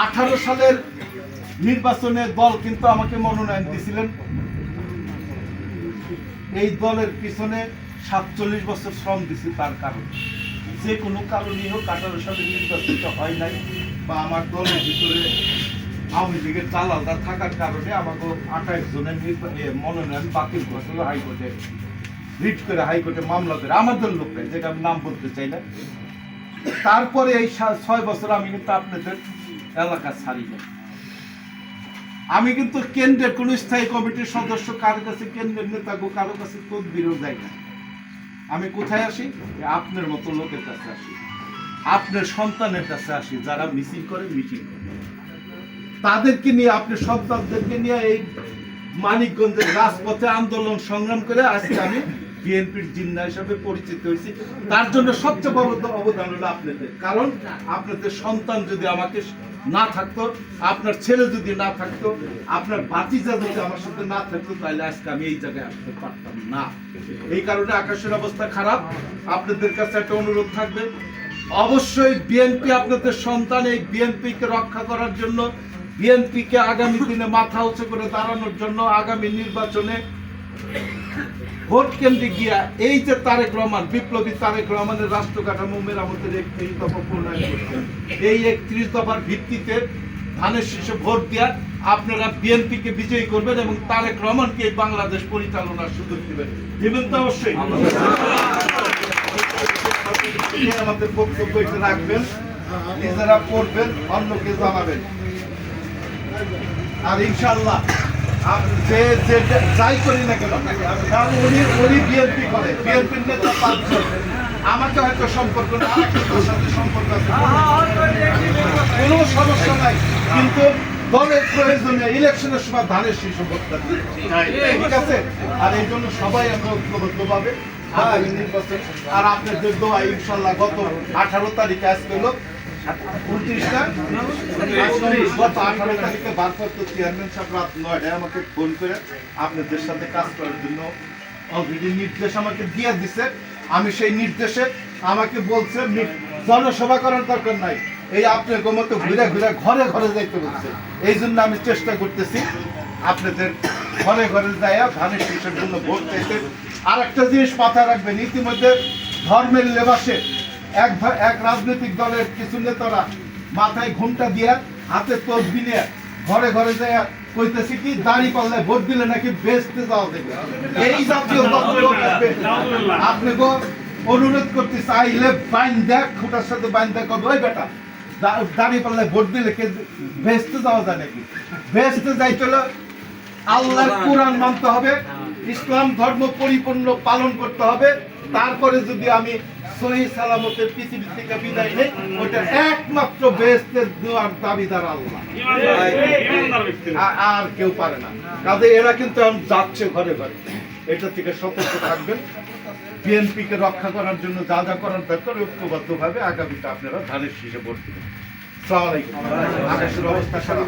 18 সালের নির্বাচনে দল কিন্তু আমাকে মনোনয়ন দিয়েছিলেন। এই দলের পিছনে 47 বছর শ্রম দিছি, তার কারণ যে কোনো কারণেই হোক 18 সালে নির্বাচিত হয় নাই, বা আমার দলের ভিতরে আওয়ামী লীগের দালালরা থাকার কারণে আমাকে 28 জনের মনোনয়ন বাতিল করছিল হাইকোর্টে, রিট করে হাইকোর্টে মামলা করে আমাদের লোকটাই, যেটা আমি নাম বলতে চাই না। তারপরে এই 6 বছর আমি কিন্তু আপনাদের এলাকা ছাড়ি নাই। আমি কিন্তু কেন্দ্রের কোন স্থায়ী কমিটির সদস্য, কারো কাছে কেন্দ্রের নেতা, কারো কাছে তদবিরও যাই না। আমি কোথায় আসি? আপনার মতো লোকের কাছে আসি, আপনার সন্তানের কাছে আসি, যারা মিছিল করে, মিটিং করে, তাদেরকে নিয়ে, আপনার সন্তানদেরকে নিয়ে এই মানিকগঞ্জের রাজপথে আন্দোলন সংগ্রাম করে আজকে আমি বিএনপির জিন্না হিসাবে পরিচিত হয়েছি। তার জন্য সবচেয়ে বড় অবদান হলো আপনাদের, কারণ আপনাদের সন্তান যদি আমাকে না থাকতো, আপনার ছেলে যদি না থাকতো, আপনার ভাতিজা যদি আমার সাথে না থাকতো, তাহলে আজকে আমি এই জায়গায় আসতে পারতাম না। এই কারণে আকাশের অবস্থা খারাপ। আপনাদের কাছে একটা অনুরোধ থাকবে, অবশ্যই বিএনপি আপনাদের সন্তান, এই বিএনপিকে রক্ষা করার জন্য, বিএনপিকে আগামী দিনে মাথা উঁচু করে দাঁড়ানোর জন্য আগামী নির্বাচনে ভোট কেন্দ্রে গিয়া এই যে তারেক রহমান, বিপ্লবী তারেক রহমানের রাষ্ট্র কাঠামো মেরামতের 31 দফা প্রণয়ন করছেন, এই 31 দফার ভিত্তিতে ধানের শীষে ভোট দিয়া আপনারা বিএনপিকে বিজয়ী করবেন এবং তারেক রহমানকে বাংলাদেশ পরিচালনার সুযোগ দিবেন। দিবেন তো অবশ্যই। আমাদের বক্তব্য এটা রাখবেন, নিজেরা পড়বেন, অন্যকে জানাবেন। আর ইনশাআল্লাহ যে যাই করি না কেন, কারণ উনি বিএনপি করে, বিএনপির নেতা 5 জন, আমাকে হয়তো সম্পর্ক না, আপনাদের সাথে সম্পর্ক আছে, কোনো সমস্যা নাই, কিন্তু দলের প্রয়োজনে ইলেকশনের সময় ধানের শীর্ষ ভোটটা, ঠিক আছে? আর এই জন্য সবাই আমরা ঐক্যবদ্ধভাবে নির্বাচন, আর আপনাদের দোয়া ইনশাল্লাহ গত 18 তারিখে আজকে হলো গত 18 তারিখে ভারপ্রাপ্ত চেয়ারম্যান সাহেব রাত 9টায় আমাকে ফোন করে আপনাদের সাথে কাজ করার জন্য অলরেডি নির্দেশ আমাকে দিয়ে দিছে। আমি সেই নির্দেশে আমাকে বলছে জনসভা করার দরকার নাই, এই আপনার মতো ঘুরে ঘুরে ঘরে ঘরে যাইতে বলছে। এই জন্য আমি চেষ্টা করতেছি আপনাদের ঘরে ঘরে যাইয়া ধানের শীষের জন্য ভোট চাইতে। আর একটা জিনিস মাথায় রাখবেন, ইতিমধ্যে ধর্মের লেবাসে এক রাজনৈতিক দলের কিছু নেতারা মাথায় ঘুমটা দিয়া, হাতে তসবি নিয়ে ঘরে ঘরে যায় কইতেছি কি দাড়ি পাল্লায় ভোট দিলে নাকি বেচতে যাওয়া দেবে। এই জাতীয় আপনি অনুরোধ করতে চাইলে বাইন দেখ, খুঁটার সাথে বাইন দেখ, ওই বেটা দাড়ি পাল্লায় ভোট দিলে কে বেচতে যাওয়া যায় নাকি? বেচতে যাইতে হলে আল্লাহর কোরআন মানতে হবে, ইসলাম ধর্ম পরিপূর্ণ পালন করতে হবে। তারপরে যদি আমি সহি সালামতে পৃথিবী থেকে বিদায় নেই, ওইটা একমাত্র বেহেশতের দেওয়ার দাবিদার আল্লাহ, আর কেউ পারে না। কাজে এরা কিন্তু এখন যাচ্ছে ঘরে ঘরে, এটা থেকে সতর্ক থাকবেন। বিএনপিকে রক্ষা করার জন্য যা যা করার দরকার ঐক্যবদ্ধভাবে আগামীতে আপনারা ধানের শীষে ভোট দিবেন। আসসালামু আলাইকুম। আকাশের অবস্থা খারাপ।